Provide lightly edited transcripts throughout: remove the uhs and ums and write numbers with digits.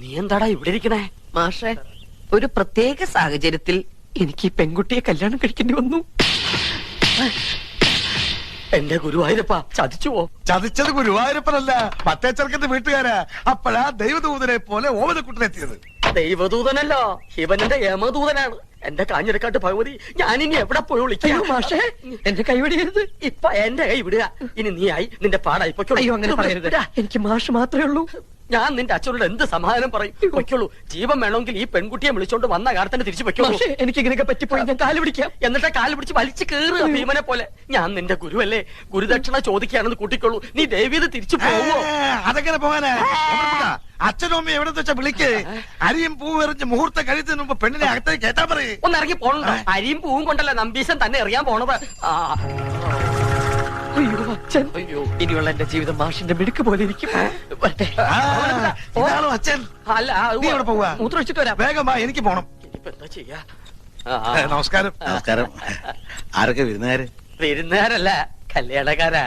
നീ എന്താടാ ഇവിടെ ഇരിക്കണേ? മാഷെ, ഒരു പ്രത്യേക സാഹചര്യത്തിൽ എനിക്ക് ഈ പെൺകുട്ടിയെ കല്യാണം കഴിക്കേണ്ടി വന്നു. എന്റെ ഗുരുവായൂരപ്പ ചതിച്ചുവോ? ചതിച്ചത് ഗുരുവായൂരപ്പനല്ല, മറ്റേ ചെറുക്കന്റെ വീട്ടുകാരാ. അപ്പോഴാ ദൈവദൂതനെ പോലെ ഓമനക്കുട്ടനെത്തിയത്. ദൈവദൂതനല്ലോ, ശിവനന്റെ യമദൂതനാണ്. എന്റെ കാഞ്ഞിരക്കാട്ട് ഭഗവതി, ഞാനിനി എവിടെ പോയി വിളിക്കാം? മാഷെ, എന്റെ കൈവിടിയരുത്. ഇപ്പൊ എന്റെ കൈ വിടുക. ഇനി നീ ആയി, നിന്റെ പാടായി പൊയ്ക്കോളൂ. അയ്യോ, അങ്ങനെ പറയരുത്. എനിക്ക് മാഷ് മാത്രമേ ഉള്ളൂ. ഞാൻ നിന്റെ അച്ഛനോട് എന്ത് സമാധാനം പറയും? പൊയ്ക്കോളൂ. ജീവൻ വേണമെങ്കിൽ ഈ പെൺകുട്ടിയെ വിളിച്ചോണ്ട് വന്ന കാലത്തിന് തിരിച്ചു പൊയ്ക്കോളൂ. എനിക്ക് ഇങ്ങനെയൊക്കെ പറ്റിപ്പോയി ഞാൻ കാല് പിടിക്കാം. എന്നിട്ട് കാല് പിടിച്ച് വലിച്ചു കയറുക ഭീമനെ പോലെ. ഞാൻ നിന്റെ ഗുരുവല്ലേ, ഗുരുദക്ഷിണ ചോദിക്കുകയാണെന്ന് കൂട്ടിക്കോളൂ. നീ ദേവീത് തിരിച്ചു പോവോ? അതെങ്ങനെ പോകാനാ? അച്ഛനും അമ്മയും എവിടെ വെച്ചാ വിളിക്ക്. അരിയും പൂവും എറിഞ്ഞ് മുഹൂർത്തം കഴിച്ചതിന് മുമ്പ് പെണ്ണിനെ അകത്തേക്ക് കേട്ടാ പറയേ. ഒന്ന് ഇറങ്ങി പോണോ? അരിയും പൂവും കൊണ്ടല്ല നമ്പീശൻ തന്നെ എറിയാൻ പോണത്. അയ്യോ അച്ഛൻ, അയ്യോ ഇനിയുള്ള എന്റെ ജീവിതം മാഷിന്റെ മിടുക്ക് പോലെ ഇരിക്കും. ഇതാണോ അച്ഛൻ? അല്ല, നീ എവിടെ പോവാ? മൂത്രമൊഴിച്ചിട്ട് വരാം. വേഗം വാ, എനിക്ക് പോണം. ഇനിയിപ്പോ എന്താ ചെയ്യാ? നമസ്കാരം. നമസ്കാരം. ആരൊക്കെ വിരുന്നുകാര്? വിരുന്നുകാരല്ല, കല്യാണക്കാരാ.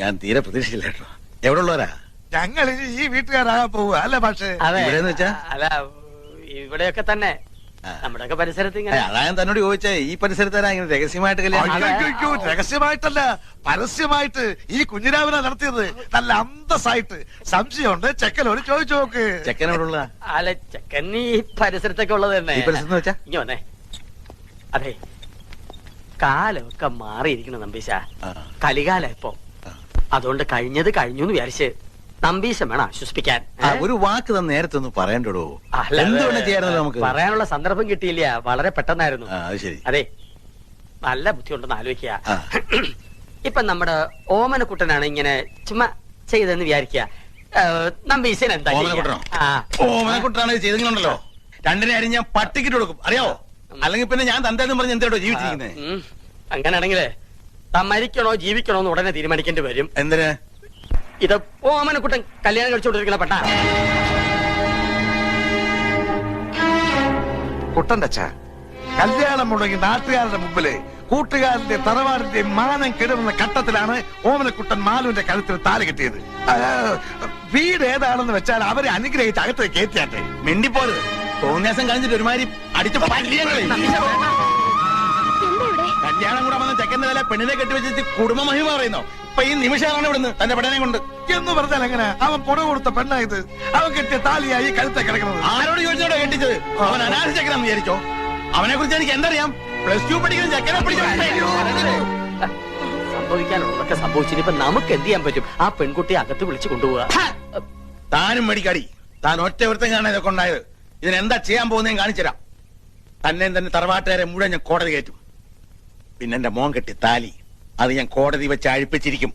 ഞാൻ തീരെ പ്രതീക്ഷിച്ചില്ല കേട്ടോ. എവിടെ ഉള്ളവരാ? ഞങ്ങൾ ഈ വീട്ടുകാരാകാൻ പോവുക അല്ലേ പക്ഷേ? ഇവിടെന്ന് വെച്ചാ? അല്ല, ഇവിടെയൊക്കെ തന്നെ നമ്മുടെയൊക്കെ പരിസരത്ത് ഇങ്ങനെ. അതാ ഞാൻ തന്നോട് ചോദിച്ചേ, ഈ പരിസരത്താരാ ഇങ്ങനെ രഹസ്യമായിട്ട് കല്യാണം? രഹസ്യമായിട്ടല്ല, പരസ്യമായിട്ട് ഈ കുഞ്ഞിരാവിനെ നടത്തിയത്. നല്ല അന്തസ്സായിട്ട്. സംശയമുണ്ട്, ചെക്കനോട് ചോദിച്ചു നോക്ക്. ചെക്കനോടുള്ള? അല്ല, ചെക്കൻ ഈ പരിസരത്തൊക്കെ ഉള്ളത് തന്നെ. ഈ പരിസരത്ത് വെച്ചാ? ഇനി വന്നേ. അതെ, കാലമൊക്കെ മാറിയിരിക്കണം നമ്പീശ. കലികാലം ഇപ്പൊ. അതുകൊണ്ട് കഴിഞ്ഞത് കഴിഞ്ഞു എന്ന് വിചാരിച്ച് നമ്പീശം വേണം ആശ്വസിപ്പിക്കാൻ. ഒരു വാക്ക് തന്നെ നേരത്തെ ഒന്ന് പറയണ്ടോ? എന്തുകൊണ്ട് ചെയ്യാറുണ്ട് നമുക്ക്? പറയാനുള്ള സന്ദർഭം കിട്ടിയില്ല, വളരെ പെട്ടെന്നായിരുന്നു. ശരി. അതെ, നല്ല ബുദ്ധിയുണ്ടെന്ന് ആലോചിക്കുക. ഇപ്പൊ നമ്മുടെ ഓമനക്കുട്ടനാണ് ഇങ്ങനെ ചുമ്മാ ചെയ്തെന്ന് വിചാരിക്കുക. നമ്പീശൻ എന്താ? ഓമനക്കുട്ടനാണ് ചെയ്തെങ്കിലുണ്ടല്ലോ, രണ്ടിനെ അരി ഞാൻ പട്ടിക്കിട്ട് കൊടുക്കും, അറിയാവോ? അല്ലെങ്കിൽ പിന്നെ ഞാൻ തന്തേന്ന് പറഞ്ഞ് എന്തോ ജീവിച്ചിരിക്കുന്നത്. അങ്ങനെയാണെങ്കിലേ താൻ മരിക്കണോ ജീവിക്കണോ എന്ന് ഉടനെ തീരുമാനിക്കേണ്ടി വരും. എന്തിന്? ഇത് ഓമനക്കുട്ടൻ കല്യാണം കഴിച്ചുകൊണ്ടിരിക്കുന്ന പെട്ട കുട്ടന്റെ അച്ഛ, കല്യാണം മുടങ്ങി നാട്ടുകാരുടെ മുമ്പില് കൂട്ടുകാരന്റെ തറവാടിന്റെ മാനം കെടുന്ന ഘട്ടത്തിലാണ് ഓമനക്കുട്ടൻ മാലുവിന്റെ കഴുത്തിൽ താലി കെട്ടിയത്. വീട് ഏതാണെന്ന് വെച്ചാൽ അവരെ അനുഗ്രഹിച്ച് അകത്ത് കയറ്റിയാട്ടെ. മിണ്ടിപ്പോരുത്. തോന്നിയാസം കഴിഞ്ഞിട്ട് ഒരുമാതിരി അടിച്ച കല്യാണം കൂടെ വന്ന ചെക്കന്റെ തല പെണ്ണിനെ കെട്ടിവെച്ചിട്ട് കുടുംബ മഹിമ പറയുന്നോ? ഇപ്പൊ ഈ നിമിഷമാണ് ഇവിടുന്ന് തന്റെ പെടനെ കൊണ്ട് എന്ന് പറഞ്ഞാൽ എങ്ങനെ? അവൻ പുറ കൊടുത്ത പെണ്ണായത്. അവൻ കെട്ടിയ താലിയായി കഴുത്തെ കിടക്കുന്നത്. ആരോട് ചോദിച്ചോടോ കെട്ടിച്ചത്? അവൻ അനാഥ ചെക്കനാന്ന് വിചാരിച്ചോ? അവനെ കുറിച്ച് എനിക്ക് എന്തറിയാം? +2 പഠിക്കുന്ന ചെക്കനെ സംഭവിക്കാനുള്ളതൊക്കെ സംഭവിച്ചിട്ട് ഇപ്പൊ നമുക്ക് എന്ത് ചെയ്യാൻ പറ്റും? ആ പെൺകുട്ടിയെ അകത്ത് വിളിച്ചു കൊണ്ടുപോവുക. താനും മേടിക്കാടി. താൻ ഒറ്റ വൃത്തം കാണാൻ ഇതൊക്കെ ഉണ്ടായത്. ഇതിനെന്താ ചെയ്യാൻ പോകുന്നതെന്ന് കാണിച്ചുതരാം. തന്നെയും തന്നെ തറവാട്ടുകാരെ മുഴുവൻ ഞാൻ കോടതി കയറ്റും. പിന്നെ എന്റെ മോൻ കെട്ടി താലി അത് ഞാൻ കോടതി വെച്ച് അഴിപ്പിച്ചിരിക്കും.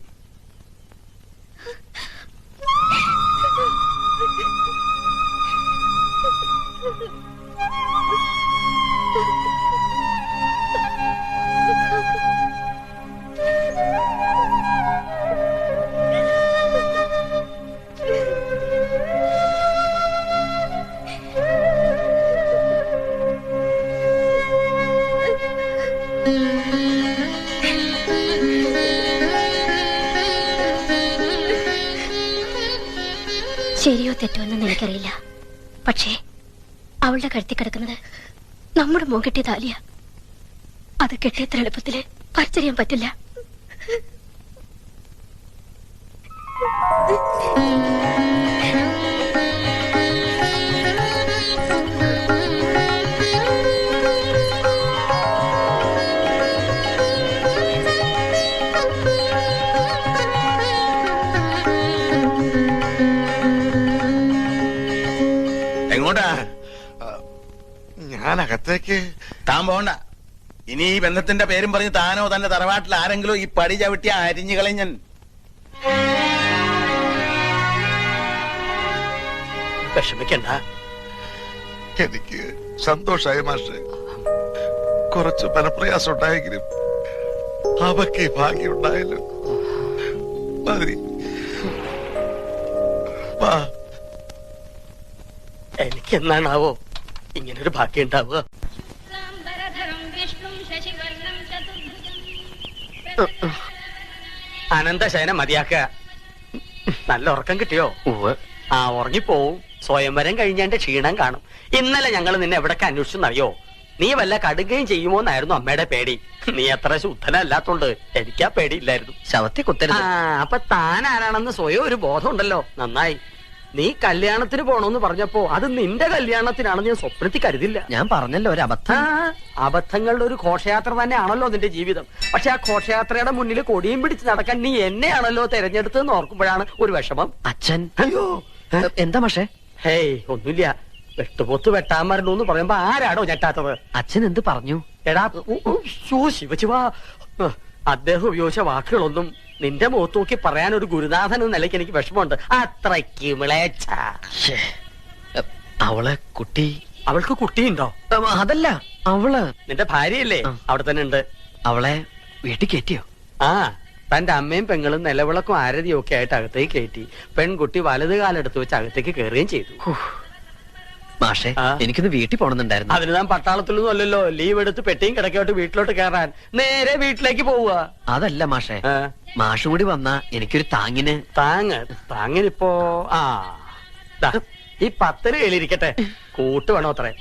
ശരിയോ തെറ്റോ എന്ന് എനിക്കറിയില്ല. പക്ഷേ അവളുടെ കഴുത്തി കിടക്കുന്നത് നമ്മുടെ മോൻ കെട്ടിയ താലിയ. അത് കെട്ടിയത്ര എളുപ്പത്തില് പറിച്ചറിയാൻ പറ്റില്ല. എങ്ങോട്ടാ? ഞാൻ അകത്തേക്ക്. താൻ പോണ്ട. ഇനി ഈ ബന്ധത്തിന്റെ പേരും പറഞ്ഞ് താനോ തന്റെ തറവാട്ടിൽ ആരെങ്കിലും ഈ പടി ചവിട്ടിയ അരിഞ്ഞു കളഞ്ഞൻ. വിഷമിക്കണ്ട. എനിക്ക് സന്തോഷായി മാഷെ. കുറച്ച് മനപ്രയാസം ഉണ്ടായെങ്കിലും അവക്ക് ഭാഗ്യം ഉണ്ടായല്ലോ. മതി. എനിക്കെന്നാണാവോ ഇങ്ങനൊരു ഭാഗ്യം ഉണ്ടാവുക? അനന്തശയനം മതിയാക്ക. നല്ല ഉറക്കം കിട്ടിയോ? ഉറങ്ങിപ്പോവും. സ്വയംവരം കഴിഞ്ഞതിന്റെ ക്ഷീണം കാണും. ഇന്നലെ ഞങ്ങൾ നിന്നെ എവിടൊക്കെ അന്വേഷിച്ചെന്നറിയോ? നീ വല്ല കടുകയും ചെയ്യുമോന്നായിരുന്നു അമ്മയുടെ പേടി. നീ അത്ര ശുദ്ധനല്ലാത്തോണ്ട് എനിക്കാ പേടിയില്ലായിരുന്നു. ശവത്തെ കുത്തരുത്. അപ്പൊ താൻ ആരാണെന്ന് സ്വയം ഒരു ബോധം ഉണ്ടല്ലോ. നന്നായി. നീ കല്യാണത്തിന് പോണോന്ന് പറഞ്ഞപ്പോ അത് നിന്റെ കല്യാണത്തിനാണെന്ന് ഞാൻ സ്വപ്നത്തിൽ കരുതില്ല. ഞാൻ പറഞ്ഞല്ലോ ഒരു അബദ്ധം. അബദ്ധങ്ങളുടെ ഒരു ഘോഷയാത്ര തന്നെയാണല്ലോ നിന്റെ ജീവിതം. പക്ഷെ ആ ഘോഷയാത്രയുടെ മുന്നിൽ കൊടിയും പിടിച്ച് നടക്കാൻ നീ എന്നെയാണല്ലോ തെരഞ്ഞെടുത്തതെന്ന് ഓർക്കുമ്പോഴാണ് ഒരു വിഷമം. അച്ഛൻ അയ്യോ എന്താ പക്ഷേ? ഹേയ് ഒന്നുമില്ല. വെട്ടുപോത്ത് വെട്ടാൻ മരണു എന്ന് പറയുമ്പോ ആരാടോ ഞെട്ടാത്തത്? അച്ഛൻ എന്ത് പറഞ്ഞു? എടാ ശിവശിവാ, അദ്ദേഹം ഉപയോഗിച്ച വാക്കുകളൊന്നും നിന്റെ മുഖത്ത് നോക്കി പറയാൻ ഒരു ഗുരുനാഥൻ എന്ന നിലയ്ക്ക് എനിക്ക് വിഷമമുണ്ട്. അത്രയ്ക്ക് വിളേച്ച. അവളെ കുട്ടി. അവൾക്ക് കുട്ടിയുണ്ടോ? അതല്ല, അവള് നിന്റെ ഭാര്യയല്ലേ? അവിടെ തന്നെ ഉണ്ട്. അവളെ വീട്ടിൽ കയറ്റിയോ? ആ, തന്റെ അമ്മയും പെങ്ങളും നിലവിളക്കും ആരതിയും ഒക്കെ ആയിട്ട് അകത്തേക്ക് കയറ്റി. പെൺകുട്ടി വലത് കാലെടുത്ത് വെച്ച് അകത്തേക്ക് കയറുകയും ചെയ്തു. മാഷെ, എനിക്കൊന്ന് വീട്ടിൽ പോണെന്നുണ്ടായിരുന്നു. അതിന് താൻ പട്ടാളത്തിലൊന്നും അല്ലല്ലോ. ലീവ് എടുത്ത് പെട്ടിയും കിടക്കോട്ട് വീട്ടിലോട്ട് കയറാൻ നേരെ വീട്ടിലേക്ക് പോവുക. അതല്ല മാഷെ, മാഷും കൂടി വന്നാ എനിക്കൊരു താങ്ങിന്. താങ്ങിനിപ്പോ ഈ 10 കയ്യിലിരിക്കട്ടെ. കൂട്ട് വേണോ അത്രേ?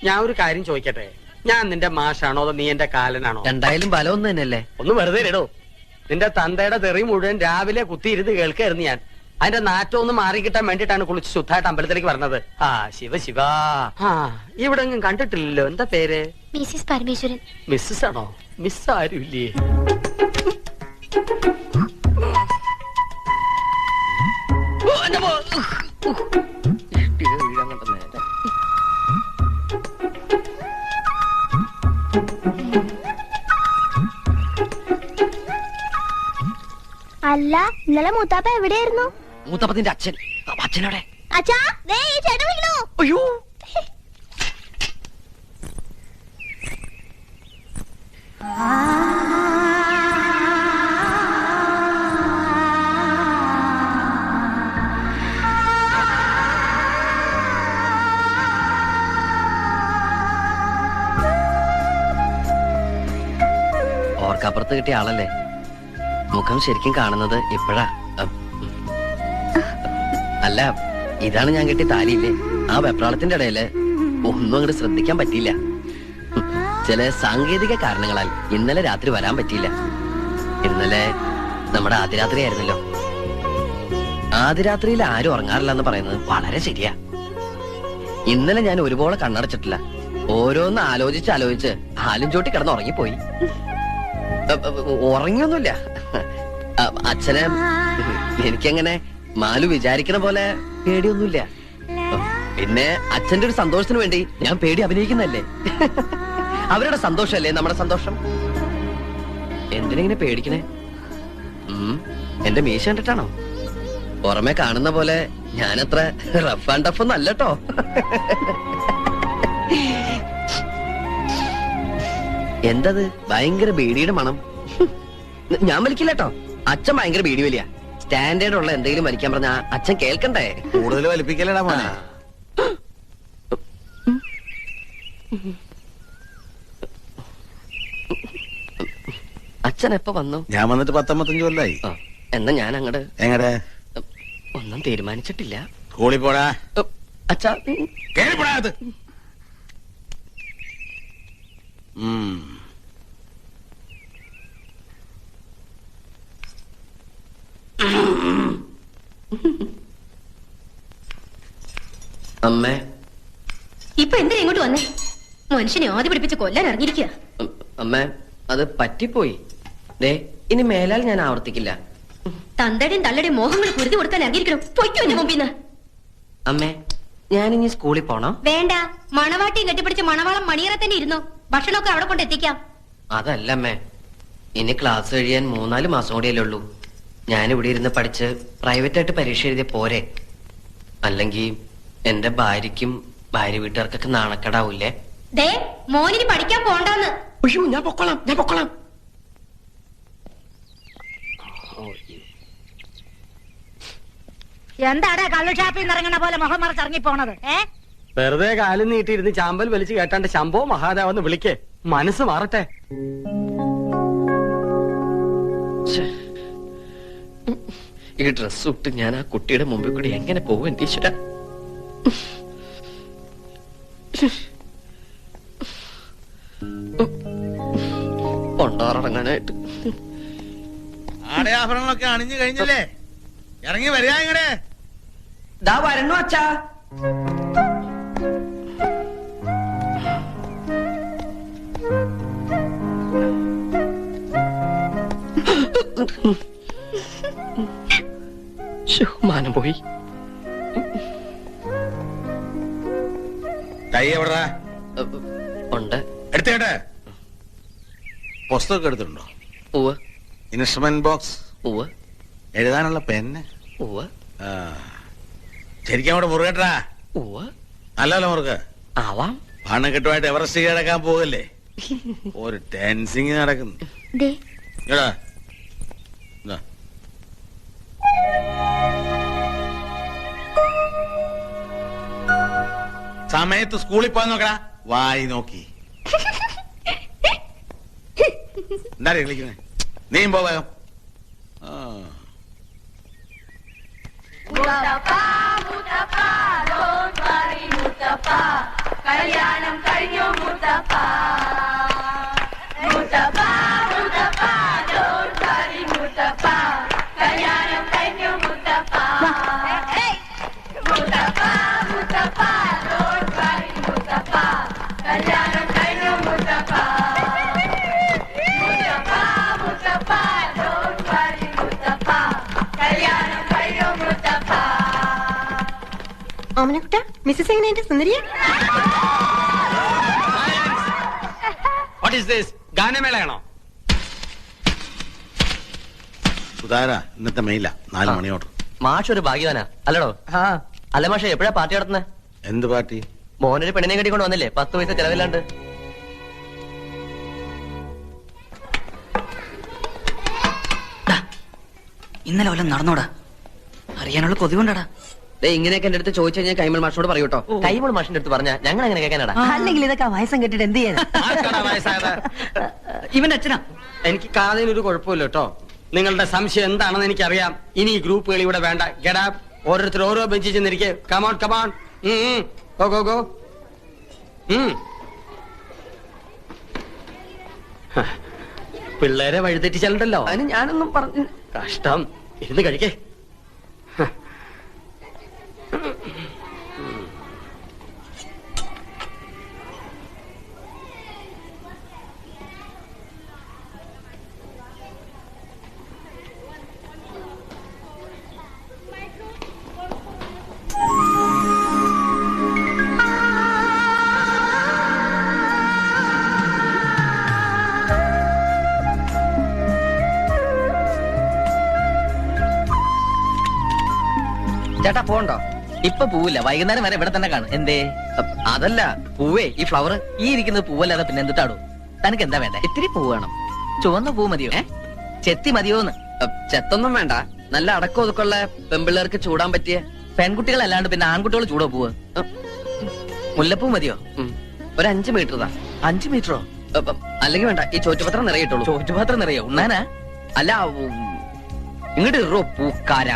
ഞാൻ ഒരു കാര്യം ചോദിക്കട്ടെ, ഞാൻ നിന്റെ മാഷാണോ അതോ നീ എന്റെ കാലനാണോ? രണ്ടായാലും ബലം ഒന്ന് തന്നെയല്ലേ? ഒന്ന് വെറുതെ ഇടോ. നിന്റെ തന്തയുടെ തെറി മുഴുവൻ രാവിലെ കുത്തിയിരുന്ന് കേൾക്കായിരുന്നു ഞാൻ. അതിന്റെ നാറ്റം ഒന്ന് മാറിക്കിട്ടാൻ വേണ്ടിട്ടാണ് കുളിച്ച് ശുദ്ധമായിട്ട് അമ്പലത്തിലേക്ക് പറഞ്ഞത്. ശിവ ഇവിടെ ഒന്നും കണ്ടിട്ടില്ലല്ലോ. എന്താ പേര്? മിസ്സിസ് പരമേശ്വരൻ. മിസ്സസ് ആണോ? മിസ് ആരുമില്ലേ? അല്ല, ഇന്നലെ മൂത്താപ്പ എവിടെയായിരുന്നു? മൂത്തപ്പത്തിന്റെ അച്ഛൻ. അച്ഛനോടെ അച്ഛാ, ദേ ഈ ചേട്ടൻ വിളിക്കണോ? അയ്യോ, ഓർക്കപ്പുറത്ത് കിട്ടിയ ആളല്ലേ? മുഖം ശരിക്കും കാണുന്നത് ഇപ്പോഴാ. അല്ല, ഇതാണ് ഞാൻ കെട്ടിയ താലിയില്ലേ? ആ വെപ്രാളത്തിന്റെ ഇടയില് ഒന്നും അങ്ങോട്ട് ശ്രദ്ധിക്കാൻ പറ്റിയില്ല. ചില സാങ്കേതിക കാരണങ്ങളാൽ ഇന്നലെ രാത്രി വരാൻ പറ്റിയില്ല. ഇന്നലെ നമ്മുടെ ആദ്യരാത്രി ആയിരുന്നല്ലോ. ആദ്യരാത്രിയിൽ ആരും ഉറങ്ങാറില്ല എന്ന് പറയുന്നത് വളരെ ശരിയാ. ഇന്നലെ ഞാൻ ഒരുപോലെ കണ്ണടച്ചിട്ടില്ല. ഓരോന്ന് ആലോചിച്ച് ഹാലും ചോട്ടി കിടന്ന് ഉറങ്ങിപ്പോയി. ഉറങ്ങിയൊന്നുമില്ല. അച്ഛനെ എനിക്കങ്ങനെ മാലു വിചാരിക്കണ പോലെ പേടിയൊന്നുമില്ല. പിന്നെ അച്ഛന്റെ ഒരു സന്തോഷത്തിന് വേണ്ടി ഞാൻ പേടി അഭിനയിക്കുന്നല്ലേ. അവരുടെ സന്തോഷല്ലേ നമ്മുടെ സന്തോഷം. എന്തിനെങ്ങനെ പേടിക്കണേ? എന്റെ മീശ കണ്ടിട്ടാണോ? പുറമെ കാണുന്ന പോലെ ഞാനത്ര റഫ് ആൻഡ് ടഫ് ഒന്നും അല്ലട്ടോ. എന്തത് ഭയങ്കര ബീഡിയുടെ മണം? ഞാൻ വലിക്കില്ലട്ടോ. അച്ഛൻ ഭയങ്കര ബീഡി വലിയ. സ്റ്റാൻഡേർഡ് ഉള്ള എന്തെങ്കിലും വലിക്കാൻ പറഞ്ഞാ അച്ഛൻ കേൾക്കണ്ടേ? കൂടുതൽ വലിപ്പിക്കലടാ മോനെ. അച്ഛൻ എപ്പോ വന്നു? ഞാൻ വന്നിട്ട് 19 കൊല്ലായി. എന്നാ ഞാൻ അങ്ങട്. എങ്ങടെ? ഒന്നും തീരുമാനിച്ചിട്ടില്ല. സ്കൂളിൽ പോടാ. അച്ഛാ കേറിപ്പോടാ. അത് അമ്മേ, ഇപ്പൊ എന്തിനാ ഇങ്ങോട്ട് വന്നേ? മനുഷ്യനെ ആദ്യം പിടിപ്പിച്ച് കൊല്ലാൻ ഇറങ്ങിയിരിക്കുക. അമ്മേ, അത് പറ്റിപ്പോയി. ദേ, ഇനി മേലാൽ ഞാൻ ആവർത്തിക്കില്ല. തന്തയുടെയും തള്ളയുടെയും മോഹങ്ങൾ കുരുതി കൊടുക്കാൻ ഇറങ്ങിയിരിക്കണം. പൊയ്ക്കോ എന്റെ മുമ്പിന്ന്. അമ്മേ, ഞാനിനി സ്കൂളിൽ പോണം. വേണ്ട, മണവാട്ടിയും കെട്ടിപ്പിടിച്ച് മണവാളം മണിയറ തന്നെ ഇരുന്നോ. ഭക്ഷണമൊക്കെ അവിടെ കൊണ്ട് എത്തിക്കാം. അതല്ല അമ്മേ, ഇനി ക്ലാസ് കഴിയാൻ 3-4 മാസം കൂടിയല്ലേ ഉള്ളൂ. ഞാനിവിടെ ഇരുന്ന് പഠിച്ച് പ്രൈവറ്റായിട്ട് പരീക്ഷ എഴുതിയ പോരെ? അല്ലെങ്കിൽ എന്റെ ഭാര്യയ്ക്കും ഭാര്യ വീട്ടുകാർക്കൊക്കെ നാണക്കേടാവൂലേ? ദേ, മോനിനി പഠിക്കാൻ പോണ്ടെന്ന്. അയ്യോ, ഞാൻ പൊക്കോളാം. എന്താടാ കള്ളു ഷാപ്പിൽ നിന്ന് ഇറങ്ങണ പോലെ മുഖം മറച്ച് ഇറങ്ങി പോണത്? വെറുതെ കാലും നീട്ടിയിരുന്ന് ചാമ്പൽ വലിച്ചു കേട്ടാണ്ട് ശംഭോ മഹാദേവെന്ന് വിളിക്കേ. മനസ്സ് മാറട്ടെ. ഈ ഡ്രസ് ഇട്ട് ഞാൻ ആ കുട്ടിയുടെ മുമ്പിൽ കൂടി എങ്ങനെ പോകും? എന്റെ ഈശ്വര, കൊണ്ടാറടങ്ങാനായിട്ട് ആടയാഭരണങ്ങളൊക്കെ അണിഞ്ഞു കഴിഞ്ഞല്ലേ? ഇറങ്ങി വരിക ഇങ്ങടെ. ദാ വരണു അച്ഛാ. മാനം പോയി. കൈ എവിടാ? ഉണ്ട്. എടുത്തേട്ടെ. പുസ്തകം എടുത്തിട്ടുണ്ടോ? ഉവ്വ്. Instrument box? ഉവ്വ്. എഴുതാനുള്ള പെന്ന്? ഉവ്വ്. ശരിക്കും അവിടെ മുറുകട്ടാ? ഉവ്വ്. അല്ലല്ലോ മുറുക. ആവാം. പണക്കെട്ടുമായിട്ട് എവറസ്റ്റ് കിടക്കാൻ പോകല്ലേ? ഒരു ടെൻസിങ് നടക്കുന്നു. എടാ സമയത്ത് സ്കൂളിൽ പോകാൻ നോക്കടാ. വായി നോക്കി എന്താ കളിക്കുന്നേ? നീയും പോ വേഗം. കല്യാണം കഴിഞ്ഞു മുത്തപ്പ. മുത്തപ്പ മുത്തപ്പ don't worry മുത്തപ്പ. കല്യാണം കഴിഞ്ഞു മുത്തപ്പ. മുത്തപ്പ മുത്തപ്പ don't worry മുത്തപ്പ. കല്യാണം കഴിഞ്ഞു മുത്തപ്പ. മുത്തപ്പ മുത്തപ്പ don't worry മുത്തപ്പ. കല്യാണം കഴിഞ്ഞു മുത്തപ്പ. ഓമനക്കുട്ട മിസ്സസ് എങ്ങനെയുണ്ട് സുന്ദരിയ? What is this? ഗാനമേളയാണോ? സുധാര ഇന്നത്തെ മെയില 4 മണി ഓർഡർ. മാഷ് ഒരു ഭാഗ്യവാനാ അല്ലടോ? അല്ല മാഷെ എപ്പോഴാ പാർട്ടി നടത്തുന്നത്? എന്ത് പാർട്ടി? മോനൊരു പെണ്ണിനെ കെട്ടിക്കൊണ്ട് വന്നില്ലേ? 10 പൈസ ചെലവില്ലാണ്ട്. ഇന്നലെ വല്ലതും നടന്നോടാ? അറിയാനുള്ള കൊതികൊണ്ടാടാ. ഇങ്ങനെയൊക്കെ എന്റെ അടുത്ത് ചോദിച്ചു കഴിഞ്ഞാൽ കൈമൾ മാഷിനോട് പറയൂട്ടോ. കൈമൾ മാഷിന്റെ അടുത്ത് പറഞ്ഞാ ഞങ്ങൾ എങ്ങനെ കേൾക്കാനാടാ? അല്ലെങ്കിൽ ഇതൊക്കെ വയസ്സം കെട്ടിട്ട് എന്ത് ചെയ്യാൻ? ആർക്കാടാ വയസ്സായത്? ഇവന്റെ അച്ഛനാ. എനിക്ക് കാതിനൊരു കുഴപ്പമില്ല കേട്ടോ. നിങ്ങളുടെ സംശയം എന്താണെന്ന് എനിക്കറിയാം. ഇനി ഈ ഗ്രൂപ്പുകൾ ഇവിടെ വേണ്ട. ഗെറ്റ് ഓരോരുത്തർ ഓരോ ബെഞ്ചിൽ ചെന്നിരിക്കെ. Come on come on go go go. പിള്ളേരെ വഴിതെറ്റിച്ചാലുണ്ടല്ലോ. അതിന് ഞാനൊന്നും പറഞ്ഞു. കഷ്ടം. ഇരുന്ന് കഴിക്കേ. ചേട്ടാ പോണ്ടോ? ഇപ്പൊ പൂവില്ല, വൈകുന്നേരം വരെ ഇവിടെ തന്നെ കാണും. എന്തേ? അതല്ല പൂവേ, ഈ ഫ്ലവർ ഈ ഇരിക്കുന്നത് പൂവല്ലാതെ പിന്നെ എന്തിട്ടാടോ? തനിക്ക് എന്താ വേണ്ടേ? ഇത്തിരി പൂ വേണം. ചുവന്ന പൂ മതിയോ? ചെത്തി മതിയോന്ന്? ചെത്തൊന്നും വേണ്ട. നല്ല അടക്കം ഒതുക്കുള്ള പെമ്പിള്ളേർക്ക് ചൂടാൻ പറ്റിയ പെൺകുട്ടികളല്ലാണ്ട് പിന്നെ ആൺകുട്ടികൾ ചൂടോ പൂവ്? മുല്ലപ്പൂ മതിയോ? ഒരു 5 മീറ്റർ താ. 5 മീറ്ററോ? അല്ലെങ്കിൽ വേണ്ട, ഈ ചോറ്റുപാത്രം നിറയിട്ടുള്ളൂ. ചോറ്റുപാത്രം നിറയോ? ഉണ്ണാനാ? അല്ല ഇങ്ങോട്ട് ഇറോ പൂക്കാര.